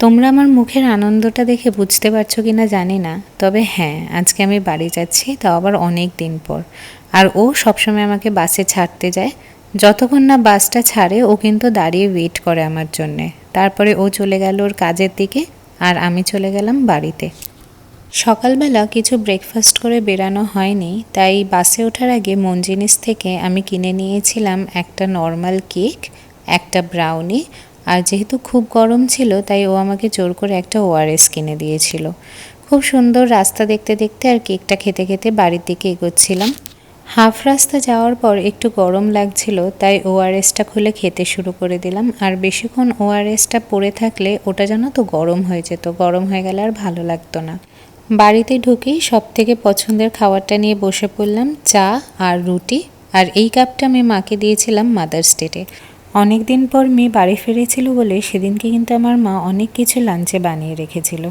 তোমরা আমার মুখের আনন্দটা দেখে বুঝতে পারছো কি না জানি না, তবে হ্যাঁ, আজকে আমি বাড়ি যাচ্ছি, তাও আবার অনেক দিন পর। আর ও সবসময় আমাকে বাসে ছাড়তে যায়। যতক্ষণ না বাসটা ছাড়ে ও কিন্তু দাঁড়িয়ে ওয়েট করে আমার জন্যে। তারপরে ও চলে গেল ওর কাজের দিকে, আর আমি চলে গেলাম বাড়িতে। সকালবেলা কিছু ব্রেকফাস্ট করে বেরানো হয়নি, তাই বাসে ওঠার আগে মন জিনিস থেকে আমি কিনে নিয়েছিলাম একটা নর্মাল কেক, একটা ব্রাউনি, আর যেহেতু খুব গরম ছিল তাই ও আমাকে জোর করে একটা ওআরএস কিনে দিয়েছিল। খুব সুন্দর রাস্তা দেখতে দেখতে আর কেকটা খেতে খেতে বাড়ির দিকে এগোচ্ছিলাম। হাফ রাস্তা যাওয়ার পর একটু গরম লাগছিল, তাই ওআরএসটা খুলে খেতে শুরু করে দিলাম। আর বেশিক্ষণ ওআরএসটা পড়ে থাকলে ওটা যেন তো গরম হয়ে যেত, গরম হয়ে গেলে আর ভালো লাগতো না। বাড়িতে ঢুকেই সবথেকে পছন্দের খাবারটা নিয়ে বসে পড়লাম, চা আর রুটি। আর এই কাপটা আমি মাকে দিয়েছিলাম মাদার্স ডেতে। অনেক দিন পর মেয়ে বাড়ি ফিরেছিল বলে সেদিনকে কিন্তু আমার মা অনেক কিছু লাঞ্চে বানিয়ে রেখেছিল।